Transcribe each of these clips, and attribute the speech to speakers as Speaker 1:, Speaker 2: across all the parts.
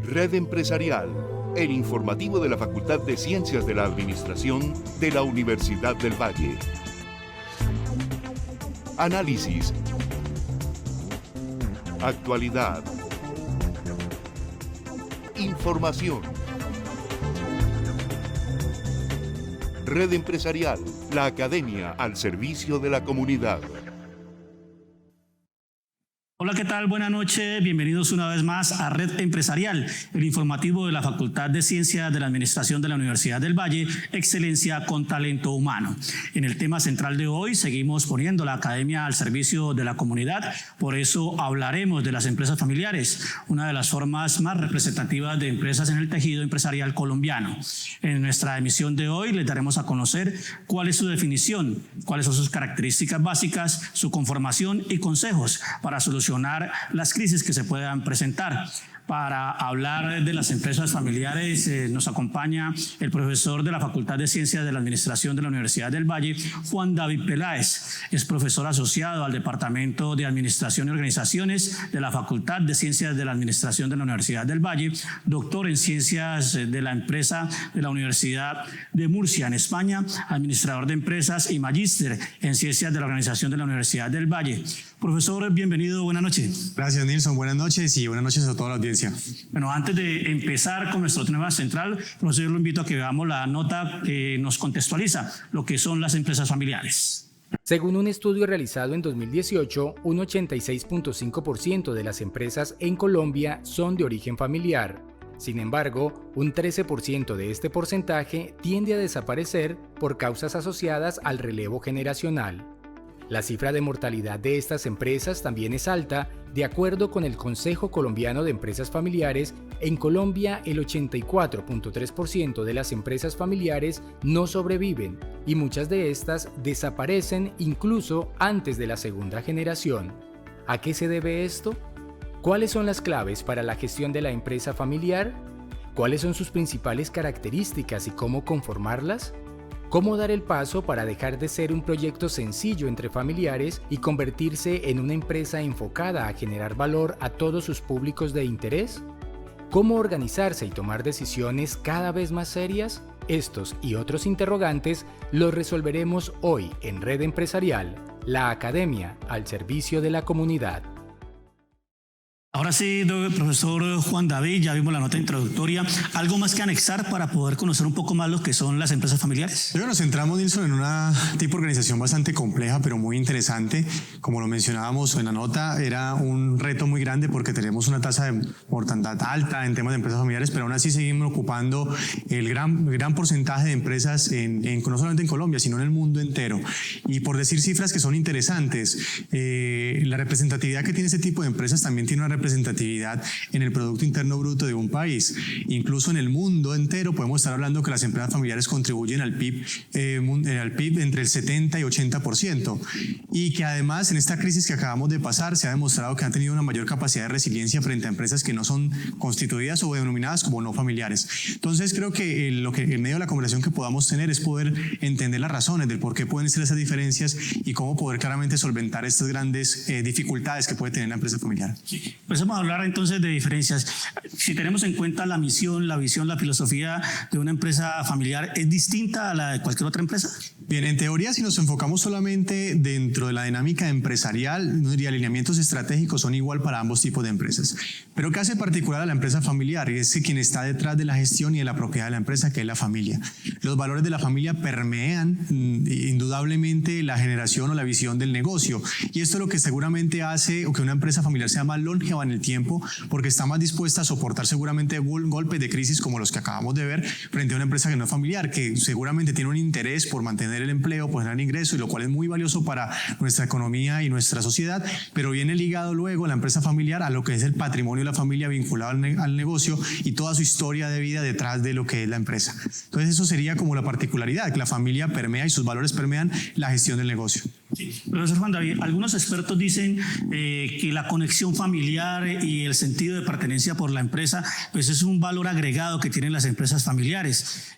Speaker 1: Red Empresarial, el informativo de la Facultad de Ciencias de la Administración de la Universidad del Valle. Análisis. Actualidad. Información. Red Empresarial, la academia al servicio de la comunidad.
Speaker 2: Hola, ¿qué tal? Buenas noches. Bienvenidos una vez más a Red Empresarial, el informativo de la Facultad de Ciencias de la Administración de la Universidad del Valle, excelencia con talento humano. En el tema central de hoy seguimos poniendo la academia al servicio de la comunidad, por eso hablaremos de las empresas familiares, una de las formas más representativas de empresas en el tejido empresarial colombiano. En nuestra emisión de hoy les daremos a conocer cuál es su definición, cuáles son sus características básicas, su conformación y consejos para solucionar las crisis que se puedan presentar. Para hablar de las empresas familiares nos acompaña el profesor de la Facultad de Ciencias de la Administración de la Universidad del Valle, Juan David Peláez. Es profesor asociado al Departamento de Administración y Organizaciones de la Facultad de Ciencias de la Administración de la Universidad del Valle, doctor en Ciencias de la Empresa de la Universidad de Murcia, en España, administrador de empresas y magíster en Ciencias de la Organización de la Universidad del Valle. Profesor, bienvenido, buenas noches.
Speaker 3: Gracias, Nilson, buenas noches y buenas noches a toda la audiencia.
Speaker 2: Bueno, antes de empezar con nuestro tema central, profesor, yo lo invito a que veamos la nota que nos contextualiza lo que son las empresas familiares.
Speaker 4: Según un estudio realizado en 2018, un 86.5% de las empresas en Colombia son de origen familiar. Sin embargo, un 13% de este porcentaje tiende a desaparecer por causas asociadas al relevo generacional. La cifra de mortalidad de estas empresas también es alta. De acuerdo con el Consejo Colombiano de Empresas Familiares, en Colombia el 84.3% de las empresas familiares no sobreviven y muchas de estas desaparecen incluso antes de la segunda generación. ¿A qué se debe esto? ¿Cuáles son las claves para la gestión de la empresa familiar? ¿Cuáles son sus principales características y cómo conformarlas? ¿Cómo dar el paso para dejar de ser un proyecto sencillo entre familiares y convertirse en una empresa enfocada a generar valor a todos sus públicos de interés? ¿Cómo organizarse y tomar decisiones cada vez más serias? Estos y otros interrogantes los resolveremos hoy en Red Empresarial, la academia al servicio de la comunidad.
Speaker 2: Ahora sí, profesor Juan David, ya vimos la nota introductoria. ¿Algo más que anexar para poder conocer un poco más lo que son las empresas familiares?
Speaker 3: Luego nos centramos, Nilson, en una tipo de organización bastante compleja, pero muy interesante. Como lo mencionábamos en la nota, era un reto muy grande porque tenemos una tasa de mortandad alta en temas de empresas familiares, pero aún así seguimos ocupando el gran porcentaje de empresas no solamente en Colombia, sino en el mundo entero. Y por decir cifras que son interesantes, la representatividad que tiene este tipo de empresas también tiene una representatividad en el Producto Interno Bruto de un país. Incluso en el mundo entero podemos estar hablando que las empresas familiares contribuyen al PIB entre el 70 y 80%, y que además en esta crisis que acabamos de pasar se ha demostrado que han tenido una mayor capacidad de resiliencia frente a empresas que no son constituidas o denominadas como no familiares. Entonces creo que en medio de la conversación que podamos tener es poder entender las razones del por qué pueden ser esas diferencias y cómo poder claramente solventar estas grandes dificultades que puede tener la empresa familiar.
Speaker 2: Pues vamos a hablar entonces de diferencias. Si tenemos en cuenta la misión, la visión, la filosofía de una empresa familiar, ¿es distinta a la de cualquier otra empresa?
Speaker 3: Bien, en teoría, si nos enfocamos solamente dentro de la dinámica empresarial, no diría alineamientos estratégicos son igual para ambos tipos de empresas. Pero ¿qué hace particular a la empresa familiar? Es quien está detrás de la gestión y de la propiedad de la empresa, que es la familia. Los valores de la familia permean indudablemente la generación o la visión del negocio. Y esto es lo que seguramente hace que una empresa familiar sea más longeva en el tiempo, porque está más dispuesta a soportar seguramente golpes de crisis como los que acabamos de ver frente a una empresa que no es familiar, que seguramente tiene un interés por mantener el empleo, por generar ingresos, y lo cual es muy valioso para nuestra economía y nuestra sociedad, pero viene ligado luego la empresa familiar a lo que es el patrimonio de la familia vinculado al negocio y toda su historia de vida detrás de lo que es la empresa. Entonces eso sería como la particularidad, que la familia permea y sus valores permean la gestión del negocio.
Speaker 2: Sí. Profesor Juan David, algunos expertos dicen que la conexión familiar y el sentido de pertenencia por la empresa pues es un valor agregado que tienen las empresas familiares,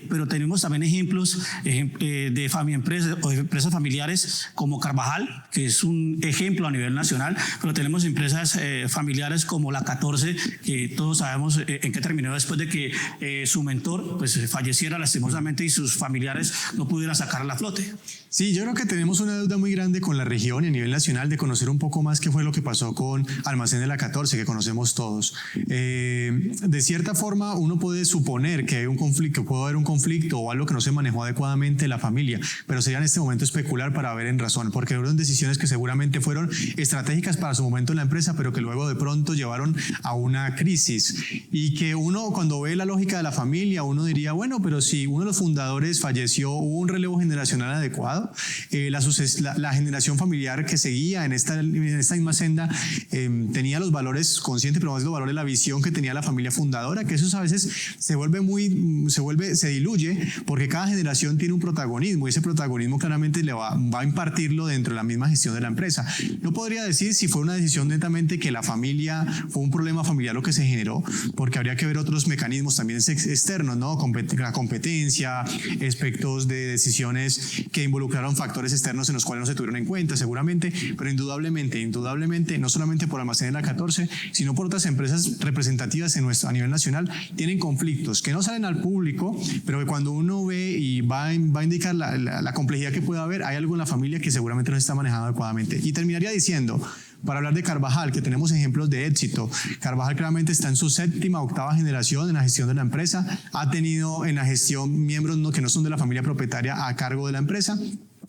Speaker 2: pero tenemos también ejemplos de empresas familiares como Carvajal, que es un ejemplo a nivel nacional, pero tenemos empresas familiares como la 14, que todos sabemos en qué terminó después de que su mentor pues falleciera lastimosamente y sus familiares no pudieran sacarla a flote.
Speaker 3: Sí, yo creo que tenemos una deuda muy grande con la región y a nivel nacional de conocer un poco más qué fue lo que pasó con Almacén de la 14, que conocemos todos. De cierta forma, uno puede suponer que hay un conflicto, que puede haber un conflicto o algo que no se manejó adecuadamente en la familia, pero sería en este momento especular para ver en razón, porque fueron decisiones que seguramente fueron estratégicas para su momento en la empresa, pero que luego de pronto llevaron a una crisis. Y que uno, cuando ve la lógica de la familia, uno diría, bueno, pero si uno de los fundadores falleció, hubo un relevo generacional adecuado. La generación familiar que seguía en esta misma senda tenía los valores conscientes, pero más los valores, la visión que tenía la familia fundadora, que eso a veces se diluye porque cada generación tiene un protagonismo y ese protagonismo claramente va a impartirlo dentro de la misma gestión de la empresa. No podría decir si fue una decisión netamente que la familia, fue un problema familiar lo que se generó, porque habría que ver otros mecanismos también externos, ¿no? La competencia, aspectos de decisiones que involucraron factores externos en los cuales no se tuvieron en cuenta seguramente, pero indudablemente, no solamente por Almacén de la 14, sino por otras empresas representativas a nivel nacional, tienen conflictos que no salen al público, pero que cuando uno ve y va a indicar la complejidad que puede haber, hay algo en la familia que seguramente no se está manejando adecuadamente. Y terminaría diciendo, para hablar de Carvajal, que tenemos ejemplos de éxito. Carvajal claramente está en su 7ª, 8ª generación en la gestión de la empresa. Ha tenido en la gestión miembros que no son de la familia propietaria a cargo de la empresa.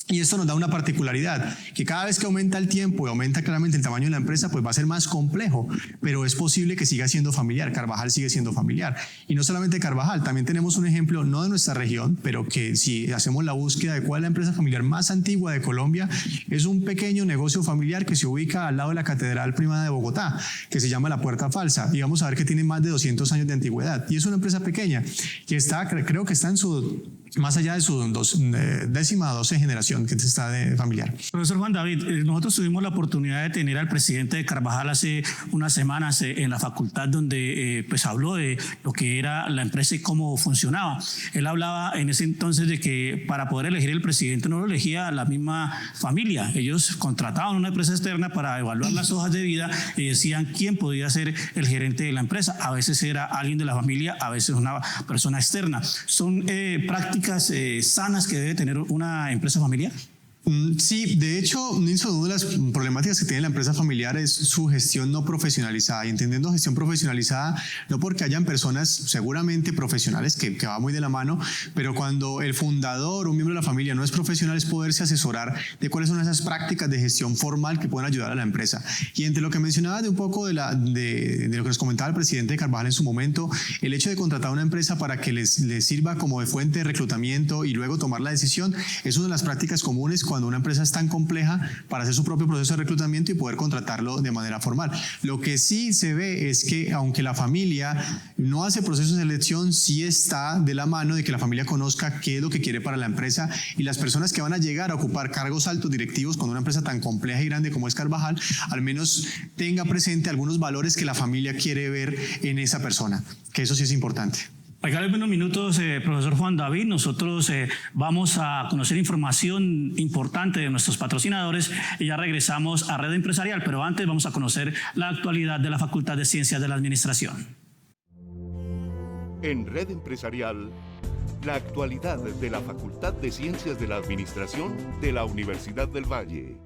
Speaker 3: Y esto nos da una particularidad, que cada vez que aumenta el tiempo y aumenta claramente el tamaño de la empresa, pues va a ser más complejo, pero es posible que siga siendo familiar. Carvajal sigue siendo familiar. Y no solamente Carvajal, también tenemos un ejemplo, no de nuestra región, pero que si hacemos la búsqueda de cuál es la empresa familiar más antigua de Colombia, es un pequeño negocio familiar que se ubica al lado de la Catedral Primada de Bogotá, que se llama La Puerta Falsa, y vamos a ver que tiene más de 200 años de antigüedad. Y es una empresa pequeña, que creo que está en más allá de su 10ª, 12ª generación que está de familiar.
Speaker 2: Profesor Juan David, nosotros tuvimos la oportunidad de tener al presidente de Carvajal hace unas semanas en la facultad, donde pues habló de lo que era la empresa y cómo funcionaba. Él hablaba en ese entonces de que para poder elegir el presidente no lo elegía la misma familia. Ellos contrataban una empresa externa para evaluar las hojas de vida y decían quién podía ser el gerente de la empresa. A veces era alguien de la familia, a veces una persona externa. Son prácticas sanas que debe tener una empresa familiar.
Speaker 3: Sí, de hecho, una de las problemáticas que tiene la empresa familiar es su gestión no profesionalizada, y entendiendo gestión profesionalizada no porque hayan personas seguramente profesionales, que va muy de la mano, pero cuando el fundador o un miembro de la familia no es profesional, es poderse asesorar de cuáles son esas prácticas de gestión formal que pueden ayudar a la empresa. Y entre lo que mencionaba de un poco de lo que nos comentaba el presidente de Carvajal en su momento, el hecho de contratar una empresa para que les sirva como de fuente de reclutamiento y luego tomar la decisión, es una de las prácticas comunes cuando una empresa es tan compleja para hacer su propio proceso de reclutamiento y poder contratarlo de manera formal. Lo que sí se ve es que aunque la familia no hace procesos de selección, sí está de la mano de que la familia conozca qué es lo que quiere para la empresa, y las personas que van a llegar a ocupar cargos altos directivos con una empresa tan compleja y grande como es Carvajal, al menos tenga presente algunos valores que la familia quiere ver en esa persona, que eso sí es importante.
Speaker 2: Regálame unos minutos, profesor Juan David. Nosotros vamos a conocer información importante de nuestros patrocinadores y ya regresamos a Red Empresarial, pero antes vamos a conocer la actualidad de la Facultad de Ciencias de la Administración.
Speaker 1: En Red Empresarial, la actualidad de la Facultad de Ciencias de la Administración de la Universidad del Valle.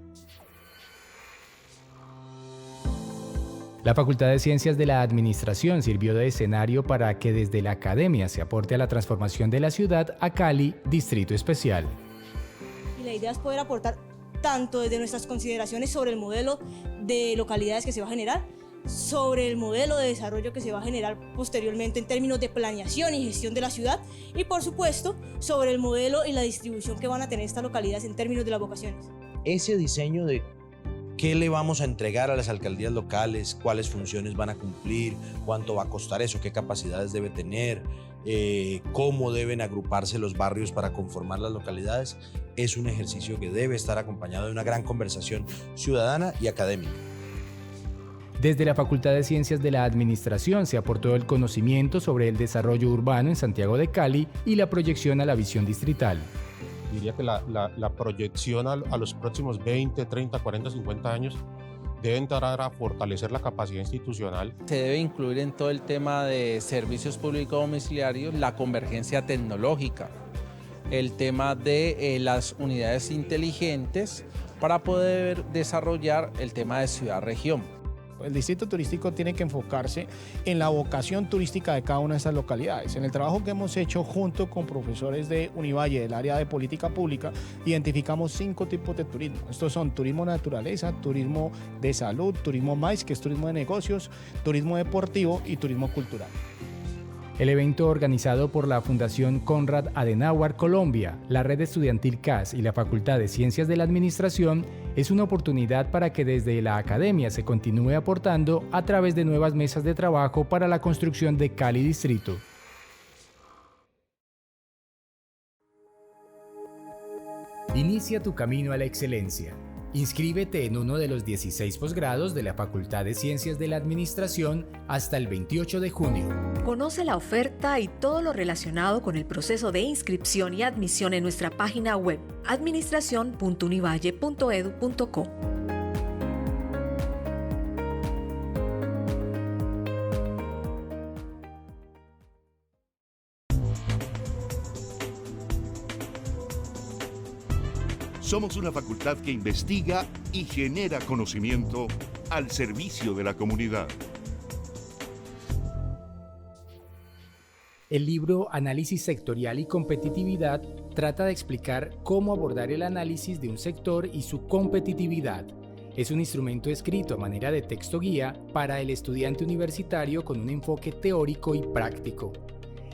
Speaker 4: La Facultad de Ciencias de la Administración sirvió de escenario para que desde la academia se aporte a la transformación de la ciudad a Cali, Distrito Especial.
Speaker 5: Y la idea es poder aportar tanto desde nuestras consideraciones sobre el modelo de localidades que se va a generar, sobre el modelo de desarrollo que se va a generar posteriormente en términos de planeación y gestión de la ciudad, y por supuesto sobre el modelo y la distribución que van a tener estas localidades en términos de las vocaciones.
Speaker 6: Ese diseño de ¿Qué le vamos a entregar a las alcaldías locales? ¿Cuáles funciones van a cumplir? ¿Cuánto va a costar eso? ¿Qué capacidades debe tener? ¿Cómo deben agruparse los barrios para conformar las localidades? Es un ejercicio que debe estar acompañado de una gran conversación ciudadana y académica.
Speaker 4: Desde la Facultad de Ciencias de la Administración se aportó el conocimiento sobre el desarrollo urbano en Santiago de Cali y la proyección a la visión distrital.
Speaker 7: Diría que la proyección a los próximos 20, 30, 40, 50 años debe entrar a fortalecer la capacidad institucional.
Speaker 8: Se debe incluir en todo el tema de servicios públicos domiciliarios la convergencia tecnológica, el tema de las unidades inteligentes para poder desarrollar el tema de ciudad-región.
Speaker 9: El distrito turístico tiene que enfocarse en la vocación turística de cada una de esas localidades. En el trabajo que hemos hecho junto con profesores de Univalle del área de política pública, identificamos 5 tipos de turismo. Estos son turismo naturaleza, turismo de salud, turismo MAIS, que es turismo de negocios, turismo deportivo y turismo cultural.
Speaker 4: El evento, organizado por la Fundación Konrad Adenauer Colombia, la Red Estudiantil CAS y la Facultad de Ciencias de la Administración, es una oportunidad para que desde la academia se continúe aportando a través de nuevas mesas de trabajo para la construcción de Cali Distrito. Inicia tu camino a la excelencia. Inscríbete en uno de los 16 posgrados de la Facultad de Ciencias de la Administración hasta el 28 de junio.
Speaker 10: Conoce la oferta y todo lo relacionado con el proceso de inscripción y admisión en nuestra página web administracion.univalle.edu.co.
Speaker 1: Somos una facultad que investiga y genera conocimiento al servicio de la comunidad.
Speaker 4: El libro Análisis Sectorial y Competitividad trata de explicar cómo abordar el análisis de un sector y su competitividad. Es un instrumento escrito a manera de texto guía para el estudiante universitario con un enfoque teórico y práctico.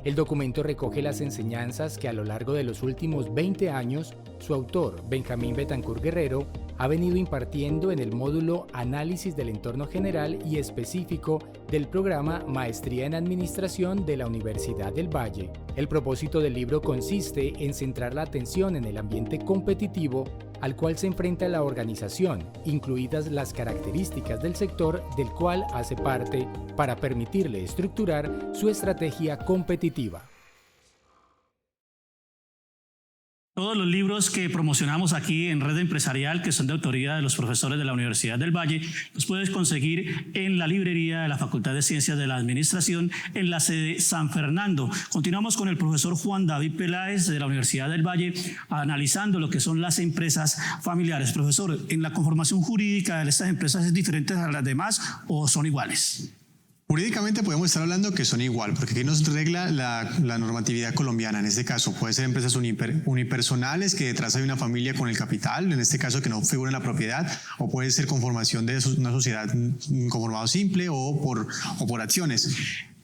Speaker 4: El documento recoge las enseñanzas que a lo largo de los últimos 20 años su autor, Benjamín Betancourt Guerrero, ha venido impartiendo en el módulo Análisis del Entorno General y Específico del programa Maestría en Administración de la Universidad del Valle. El propósito del libro consiste en centrar la atención en el ambiente competitivo al cual se enfrenta la organización, incluidas las características del sector del cual hace parte, para permitirle estructurar su estrategia competitiva.
Speaker 2: Todos los libros que promocionamos aquí en Red Empresarial, que son de autoría de los profesores de la Universidad del Valle, los puedes conseguir en la librería de la Facultad de Ciencias de la Administración en la sede San Fernando. Continuamos con el profesor Juan David Peláez de la Universidad del Valle, analizando lo que son las empresas familiares. Profesor, ¿en la conformación jurídica de estas empresas es diferente a las demás o son iguales?
Speaker 3: Jurídicamente podemos estar hablando que son igual, porque aquí nos regla la normatividad colombiana. En este caso puede ser empresas unipersonales que detrás hay una familia con el capital, en este caso que no figura en la propiedad, o puede ser conformación de una sociedad conformado simple o por acciones.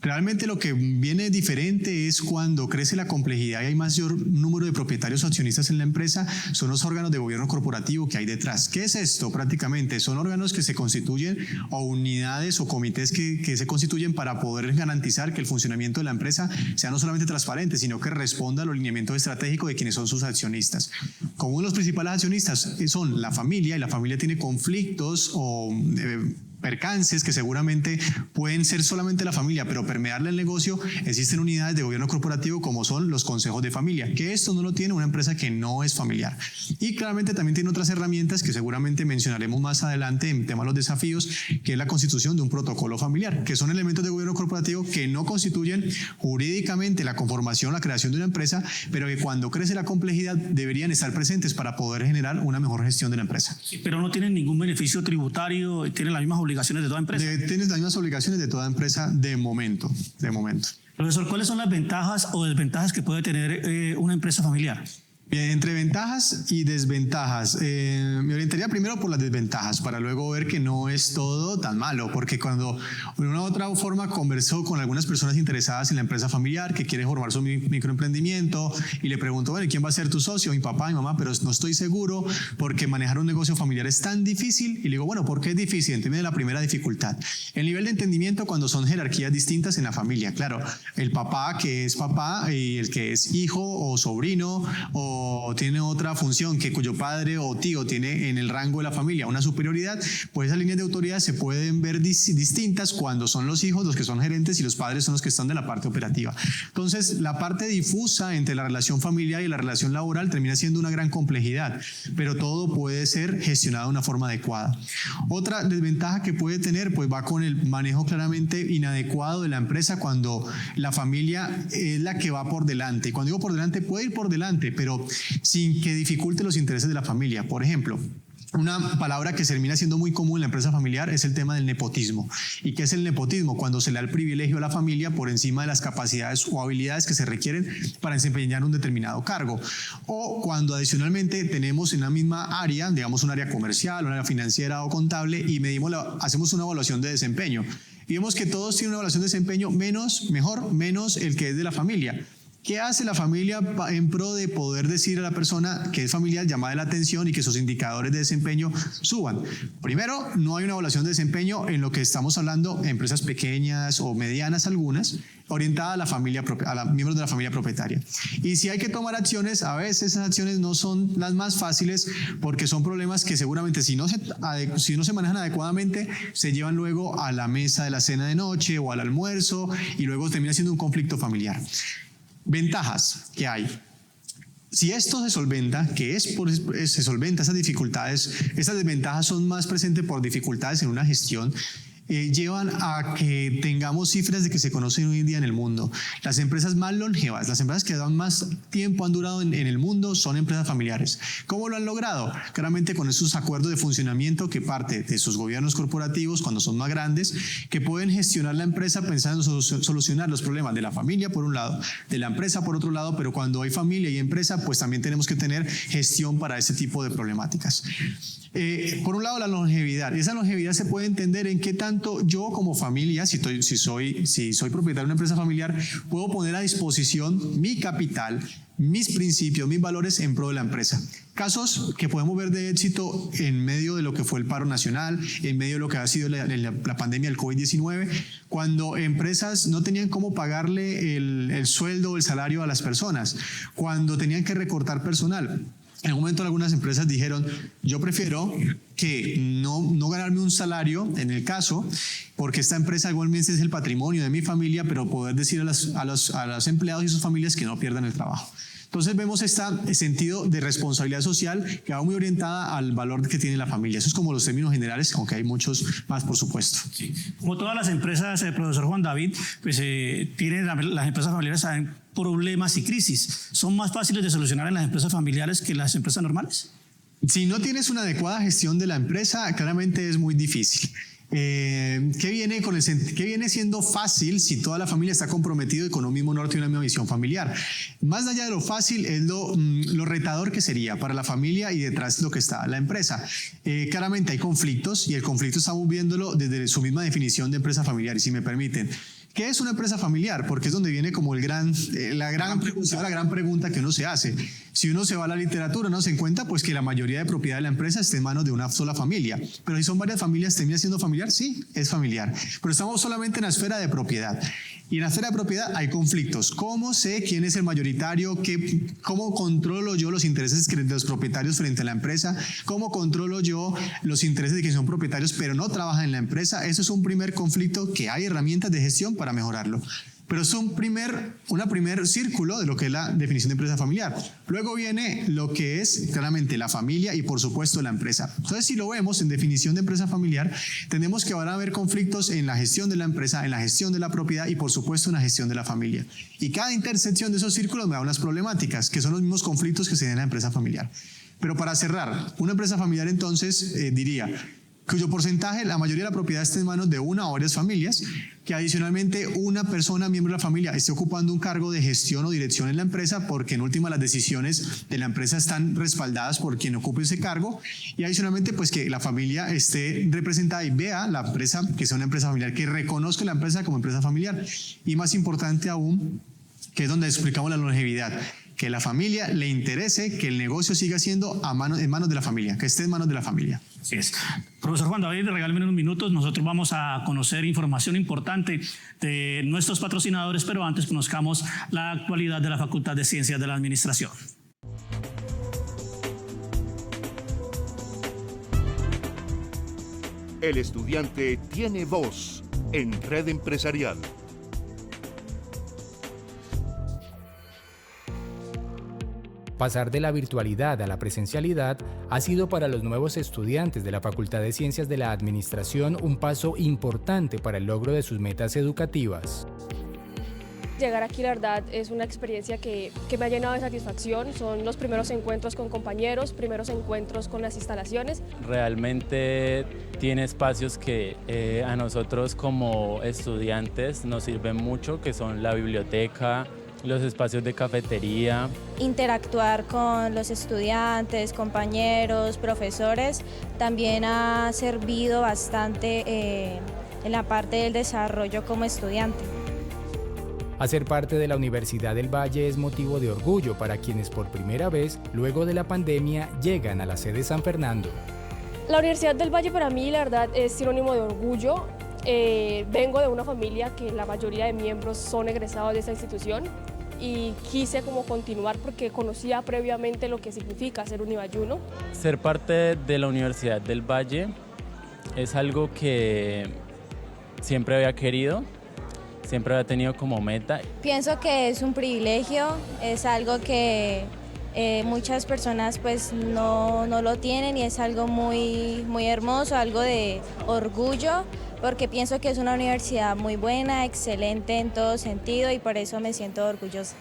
Speaker 3: Realmente lo que viene diferente es cuando crece la complejidad y hay mayor número de propietarios o accionistas en la empresa, son los órganos de gobierno corporativo que hay detrás. ¿Qué es esto? Prácticamente son órganos que se constituyen o unidades o comités que se constituyen para poder garantizar que el funcionamiento de la empresa sea no solamente transparente, sino que responda a los lineamientos estratégicos de quienes son sus accionistas. Como uno de los principales accionistas son la familia, y la familia tiene conflictos o percances que seguramente pueden ser solamente la familia, pero permearle el negocio, existen unidades de gobierno corporativo como son los consejos de familia, que esto no lo tiene una empresa que no es familiar. Y claramente también tiene otras herramientas que seguramente mencionaremos más adelante en tema de los desafíos, que es la constitución de un protocolo familiar, que son elementos de gobierno corporativo que no constituyen jurídicamente la conformación, la creación de una empresa, pero que cuando crece la complejidad deberían estar presentes para poder generar una mejor gestión de la empresa.
Speaker 2: Sí, pero no tienen ningún beneficio tributario, tienen las mismas obligaciones de toda empresa.
Speaker 3: Tienes las mismas obligaciones de toda empresa de momento.
Speaker 2: Profesor, ¿cuáles son las ventajas o desventajas que puede tener una empresa familiar?
Speaker 3: Bien, entre ventajas y desventajas. Me orientaría primero por las desventajas para luego ver que no es todo tan malo, porque cuando de una u otra forma conversó con algunas personas interesadas en la empresa familiar que quieren formar su microemprendimiento y le pregunto, bueno, ¿quién va a ser tu socio? Mi papá, mi mamá, pero no estoy seguro porque manejar un negocio familiar es tan difícil. Y le digo, bueno, ¿por qué es difícil? Entiende la primera dificultad. El nivel de entendimiento cuando son jerarquías distintas en la familia. Claro, el papá que es papá y el que es hijo o sobrino o tiene otra función que cuyo padre o tío tiene en el rango de la familia una superioridad, pues esas líneas de autoridad se pueden ver distintas cuando son los hijos los que son gerentes y los padres son los que están de la parte operativa. Entonces, la parte difusa entre la relación familiar y la relación laboral termina siendo una gran complejidad, pero todo puede ser gestionado de una forma adecuada. Otra desventaja que puede tener, pues va con el manejo claramente inadecuado de la empresa cuando la familia es la que va por delante. Y cuando digo por delante, puede ir por delante, pero sin que dificulte los intereses de la familia. Por ejemplo, una palabra que se termina siendo muy común en la empresa familiar es el tema del nepotismo. ¿Y qué es el nepotismo? Cuando se le da el privilegio a la familia por encima de las capacidades o habilidades que se requieren para desempeñar un determinado cargo. O cuando adicionalmente tenemos en la misma área, digamos un área comercial, un área financiera o contable, y hacemos una evaluación de desempeño. Y vemos que todos tienen una evaluación de desempeño menos el que es de la familia. ¿Qué hace la familia en pro de poder decir a la persona que es familiar, llamarle la atención y que sus indicadores de desempeño suban? Primero, no hay una evaluación de desempeño en lo que estamos hablando, empresas pequeñas o medianas algunas, orientada a la familia, a los miembros de la familia propietaria. Y si hay que tomar acciones, a veces esas acciones no son las más fáciles porque son problemas que seguramente si no se manejan adecuadamente, se llevan luego a la mesa de la cena de noche o al almuerzo y luego termina siendo un conflicto familiar. Ventajas que hay. Si esto se solventa, se solventa esas dificultades, esas desventajas son más presentes por dificultades en una gestión, llevan a que tengamos cifras de que se conocen hoy en día en el mundo. Las empresas más longevas, las empresas que dan más tiempo han durado en el mundo son empresas familiares. ¿Cómo lo han logrado? Claramente con esos acuerdos de funcionamiento que parte de sus gobiernos corporativos cuando son más grandes, que pueden gestionar la empresa pensando en solucionar los problemas de la familia por un lado, de la empresa por otro lado, pero cuando hay familia y empresa, pues también tenemos que tener gestión para ese tipo de problemáticas. Por un lado, la longevidad. Y esa longevidad se puede entender en qué tanto yo como familia, si soy propietario de una empresa familiar, puedo poner a disposición mi capital, mis principios, mis valores en pro de la empresa. Casos que podemos ver de éxito en medio de lo que fue el paro nacional, en medio de lo que ha sido la pandemia del COVID-19, cuando empresas no tenían cómo pagarle el sueldo o el salario a las personas, cuando tenían que recortar personal. En un momento algunas empresas dijeron, yo prefiero que no ganarme un salario, en el caso, porque esta empresa igualmente es el patrimonio de mi familia, pero poder decir a los empleados y sus familias que no pierdan el trabajo. Entonces vemos este sentido de responsabilidad social que va muy orientada al valor que tiene la familia. Eso es como los términos generales, aunque hay muchos más, por supuesto.
Speaker 2: Sí. Como todas las empresas, profesor Juan David, pues las empresas familiares saben problemas y crisis. ¿Son más fáciles de solucionar en las empresas familiares que en las empresas normales?
Speaker 3: Si no tienes una adecuada gestión de la empresa, claramente es muy difícil. ¿Qué viene siendo fácil si toda la familia está comprometida y con un mismo norte y una misma visión familiar? Más allá de lo fácil es lo retador que sería para la familia y detrás de lo que está la empresa. Claramente hay conflictos y el conflicto estamos viéndolo desde su misma definición de empresa familiar. Y si me permiten, ¿qué es una empresa familiar? Porque es donde viene como la gran pregunta que uno se hace. Si uno se va a la literatura, uno se encuentra pues que la mayoría de propiedad de la empresa está en manos de una sola familia. Pero si son varias familias, ¿termina siendo familiar? Sí, es familiar. Pero estamos solamente en la esfera de propiedad. Y en la esfera de propiedad hay conflictos. ¿Cómo sé quién es el mayoritario? ¿Cómo controlo yo los intereses de los propietarios frente a la empresa? ¿Cómo controlo yo los intereses de quienes son propietarios pero no trabajan en la empresa? Eso es un primer conflicto que hay herramientas de gestión para mejorarlo. Pero es un primer círculo de lo que es la definición de empresa familiar. Luego viene lo que es claramente la familia y por supuesto la empresa. Entonces, si lo vemos en definición de empresa familiar, tenemos que ahora haber conflictos en la gestión de la empresa, en la gestión de la propiedad y por supuesto en la gestión de la familia. Y cada intersección de esos círculos me da unas problemáticas, que son los mismos conflictos que se dan en la empresa familiar. Pero para cerrar, una empresa familiar entonces diría, cuyo porcentaje, la mayoría de la propiedad está en manos de una o varias familias, que adicionalmente una persona, miembro de la familia, esté ocupando un cargo de gestión o dirección en la empresa, porque en última las decisiones de la empresa están respaldadas por quien ocupe ese cargo, y adicionalmente pues que la familia esté representada y vea la empresa que sea una empresa familiar, que reconozca la empresa como empresa familiar, y más importante aún, que es donde explicamos la longevidad, que la familia le interese que el negocio siga siendo en manos de la familia, que esté en manos de la familia.
Speaker 2: Así es. Profesor Juan David, regálame unos minutos. Nosotros vamos a conocer información importante de nuestros patrocinadores, pero antes conozcamos la actualidad de la Facultad de Ciencias de la Administración.
Speaker 1: El estudiante tiene voz en Red Empresarial.
Speaker 4: Pasar de la virtualidad a la presencialidad ha sido para los nuevos estudiantes de la Facultad de Ciencias de la Administración un paso importante para el logro de sus metas educativas.
Speaker 11: Llegar aquí, la verdad, es una experiencia que me ha llenado de satisfacción. Son los primeros encuentros con compañeros, primeros encuentros con las instalaciones.
Speaker 12: Realmente tiene espacios que a nosotros como estudiantes nos sirven mucho, que son la biblioteca, los espacios de cafetería.
Speaker 13: Interactuar con los estudiantes, compañeros, profesores, también ha servido bastante en la parte del desarrollo como estudiante.
Speaker 4: Hacer parte de la Universidad del Valle es motivo de orgullo para quienes por primera vez, luego de la pandemia, llegan a la sede San Fernando.
Speaker 11: La Universidad del Valle para mí, la verdad, es sinónimo de orgullo. Vengo de una familia que la mayoría de miembros son egresados de esta institución y quise como continuar porque conocía previamente lo que significa ser un ibayuno.
Speaker 12: Ser parte de la Universidad del Valle es algo que siempre había querido, siempre había tenido como meta.
Speaker 13: Pienso que es un privilegio, es algo que muchas personas pues no lo tienen y es algo muy hermoso, algo de orgullo, porque pienso que es una universidad muy buena, excelente en todo sentido y por eso me siento orgullosa.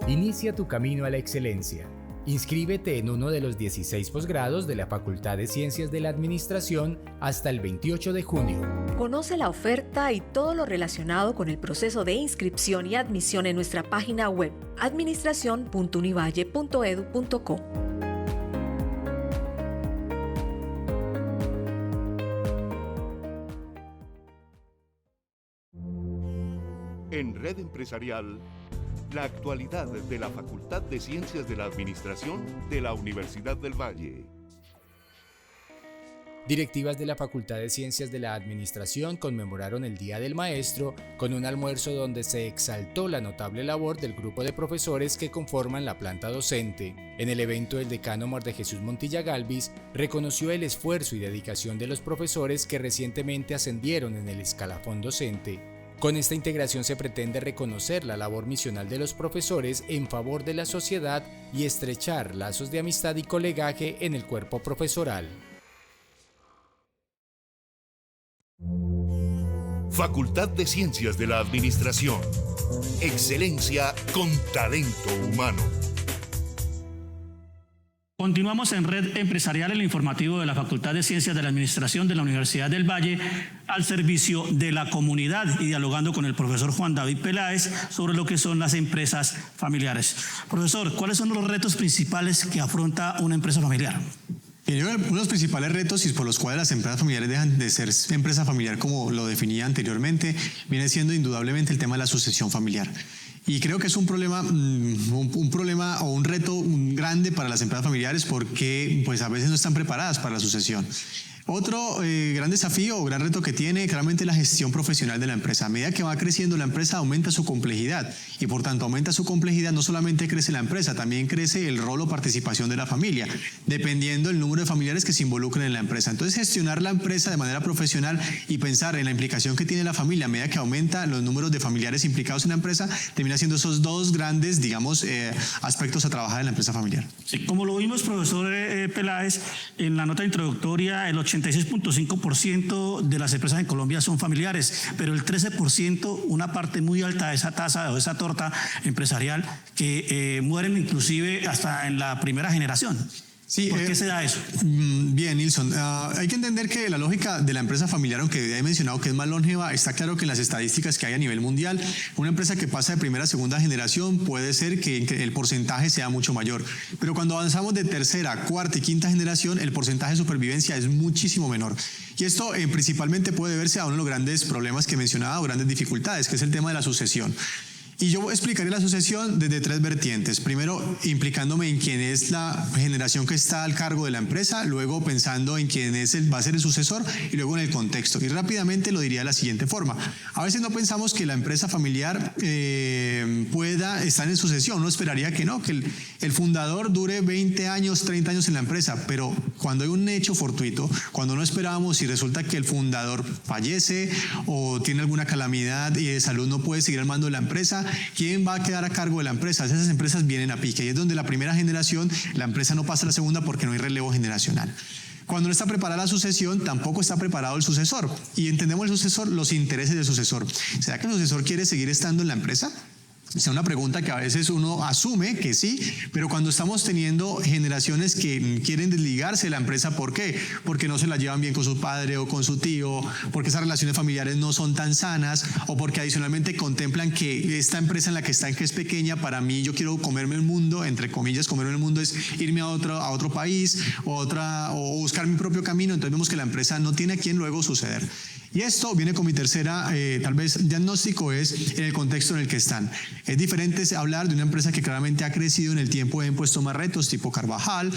Speaker 4: Inicia tu camino a la excelencia. Inscríbete en uno de los 16 posgrados de la Facultad de Ciencias de la Administración hasta el 28 de junio.
Speaker 10: Conoce la oferta y todo lo relacionado con el proceso de inscripción y admisión en nuestra página web administracion.univalle.edu.co.
Speaker 1: En Red Empresarial, la actualidad de la Facultad de Ciencias de la Administración de la Universidad del Valle.
Speaker 4: Directivas de la Facultad de Ciencias de la Administración conmemoraron el Día del Maestro con un almuerzo donde se exaltó la notable labor del grupo de profesores que conforman la planta docente. En el evento, el decano Morde Jesús Montilla Galvis reconoció el esfuerzo y dedicación de los profesores que recientemente ascendieron en el escalafón docente. Con esta integración se pretende reconocer la labor misional de los profesores en favor de la sociedad y estrechar lazos de amistad y colegaje en el cuerpo profesoral.
Speaker 1: Facultad de Ciencias de la Administración. Excelencia con talento humano.
Speaker 2: Continuamos en Red Empresarial, el informativo de la Facultad de Ciencias de la Administración de la Universidad del Valle, al servicio de la comunidad y dialogando con el profesor Juan David Peláez sobre lo que son las empresas familiares. Profesor, ¿cuáles son los retos principales que afronta una empresa familiar?
Speaker 3: Uno de los principales retos y por los cuales las empresas familiares dejan de ser empresa familiar como lo definía anteriormente, viene siendo indudablemente el tema de la sucesión familiar. Y creo que es un problema o un reto grande para las empresas familiares porque pues a veces no están preparadas para la sucesión. Otro gran desafío o gran reto que tiene claramente la gestión profesional de la empresa. A medida que va creciendo la empresa aumenta su complejidad y por tanto aumenta su complejidad, no solamente crece la empresa, también crece el rol o participación de la familia, dependiendo del número de familiares que se involucren en la empresa. Entonces gestionar la empresa de manera profesional y pensar en la implicación que tiene la familia a medida que aumenta los números de familiares implicados en la empresa, termina siendo esos dos grandes, digamos, aspectos a trabajar en la empresa familiar.
Speaker 2: Sí, como lo vimos, profesor Peláez, en la nota introductoria, el 86.5% de las empresas en Colombia son familiares, pero el 13%, una parte muy alta de esa tasa o esa torta empresarial, que mueren inclusive hasta en la primera generación.
Speaker 3: Sí,
Speaker 2: ¿por qué se da eso?
Speaker 3: Bien, Nilson. Hay que entender que la lógica de la empresa familiar, aunque he mencionado que es más longeva, está claro que en las estadísticas que hay a nivel mundial, una empresa que pasa de primera a segunda generación puede ser que el porcentaje sea mucho mayor. Pero cuando avanzamos de tercera, cuarta y quinta generación, el porcentaje de supervivencia es muchísimo menor. Y esto principalmente puede deberse a uno de los grandes problemas que mencionaba, o grandes dificultades, que es el tema de la sucesión. Y yo explicaré la sucesión desde tres vertientes. Primero, implicándome en quién es la generación que está al cargo de la empresa, luego pensando en quién va a ser el sucesor y luego en el contexto. Y rápidamente lo diría de la siguiente forma. A veces no pensamos que la empresa familiar pueda estar en sucesión. Uno esperaría que no, que el fundador dure 20 años, 30 años en la empresa. Pero cuando hay un hecho fortuito, cuando no esperábamos y resulta que el fundador fallece o tiene alguna calamidad y de salud no puede seguir al mando de la empresa, ¿quién va a quedar a cargo de la empresa? Esas empresas vienen a pique y es donde la primera generación, la empresa no pasa a la segunda porque no hay relevo generacional. Cuando no está preparada la sucesión, tampoco está preparado el sucesor. Y entendemos el sucesor, los intereses del sucesor. ¿Será que el sucesor quiere seguir estando en la empresa? Es una pregunta que a veces uno asume que sí, pero cuando estamos teniendo generaciones que quieren desligarse de la empresa, ¿por qué? Porque no se la llevan bien con su padre o con su tío, porque esas relaciones familiares no son tan sanas, o porque adicionalmente contemplan que esta empresa en la que están, que es pequeña, para mí yo quiero comerme el mundo, entre comillas, comerme el mundo es irme a otro país o buscar mi propio camino. Entonces vemos que la empresa no tiene a quién luego suceder. Y esto viene con mi tercera, tal vez, diagnóstico, es en el contexto en el que están. Es diferente hablar de una empresa que claramente ha crecido en el tiempo, ha impuesto más retos, tipo Carvajal,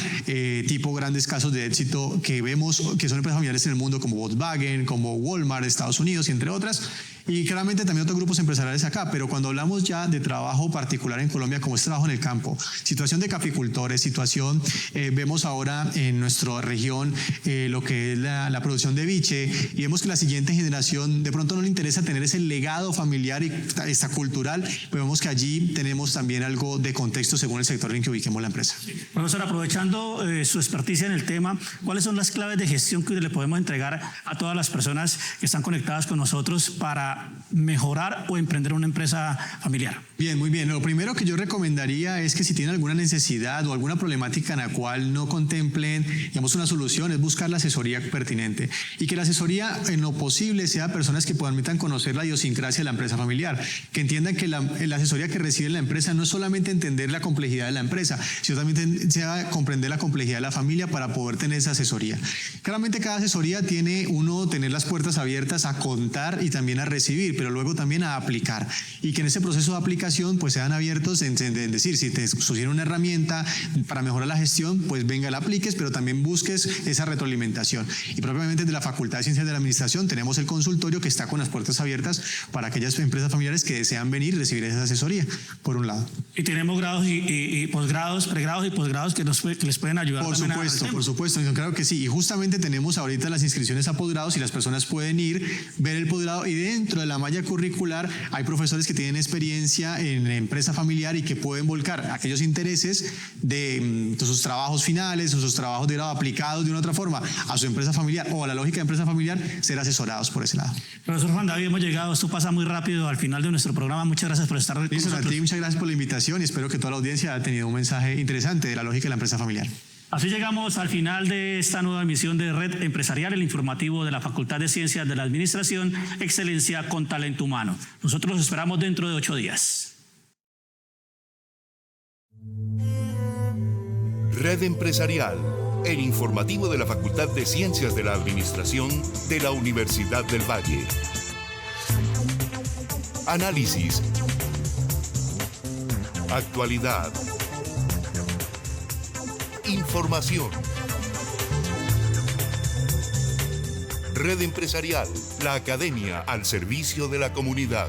Speaker 3: tipo grandes casos de éxito que vemos que son empresas familiares en el mundo, como Volkswagen, como Walmart de Estados Unidos, y entre otras. Y claramente también otros grupos empresariales acá, pero cuando hablamos ya de trabajo particular en Colombia, como es trabajo en el campo, situación de caficultores, vemos ahora en nuestra región lo que es la producción de biche, y vemos que la siguiente generación de pronto no le interesa tener ese legado familiar y esta cultural, pero vemos que allí tenemos también algo de contexto según el sector en que ubiquemos la empresa.
Speaker 2: Profesor, aprovechando su experticia en el tema, ¿cuáles son las claves de gestión que le podemos entregar a todas las personas que están conectadas con nosotros para mejorar o emprender una empresa familiar?
Speaker 3: Bien, muy bien. Lo primero que yo recomendaría es que si tienen alguna necesidad o alguna problemática en la cual no contemplen, digamos, una solución, es buscar la asesoría pertinente, y que la asesoría en lo posible sea personas que permitan conocer la idiosincrasia de la empresa familiar, que entiendan que la asesoría que recibe la empresa no es solamente entender la complejidad de la empresa, sino también sea comprender la complejidad de la familia para poder tener esa asesoría. Claramente cada asesoría tiene tener las puertas abiertas a contar y también a recibir, pero luego también a aplicar, y que en ese proceso de aplicación pues sean abiertos en decir, si te sugiere una herramienta para mejorar la gestión, pues venga, la apliques, pero también busques esa retroalimentación. Y propiamente de la Facultad de Ciencias de la Administración tenemos el consultorio que está con las puertas abiertas para aquellas empresas familiares que desean venir y recibir esa asesoría, por un lado.
Speaker 2: Y tenemos grados y posgrados, pregrados y posgrados que les pueden ayudar.
Speaker 3: Por supuesto, claro que sí. Y justamente tenemos ahorita las inscripciones a posgrados y las personas pueden ir, ver el posgrado, y dentro de la malla curricular hay profesores que tienen experiencia en empresa familiar y que pueden volcar aquellos intereses de sus trabajos finales o sus trabajos de grado aplicados de una otra forma a su empresa familiar o a la lógica de empresa familiar, ser asesorados por ese lado.
Speaker 2: Profesor Juan David, hemos llegado, esto pasa muy rápido al final de nuestro programa. Muchas gracias por estar con nosotros.
Speaker 3: A ti, muchas gracias por la invitación y espero que toda la audiencia haya tenido un mensaje interesante de la lógica de la empresa familiar.
Speaker 2: Así llegamos al final de esta nueva emisión de Red Empresarial, el informativo de la Facultad de Ciencias de la Administración, Excelencia con Talento Humano. Nosotros los esperamos dentro de 8 días.
Speaker 1: Red Empresarial, el informativo de la Facultad de Ciencias de la Administración de la Universidad del Valle. Análisis. Actualidad. Información. Red Empresarial, la academia al servicio de la comunidad.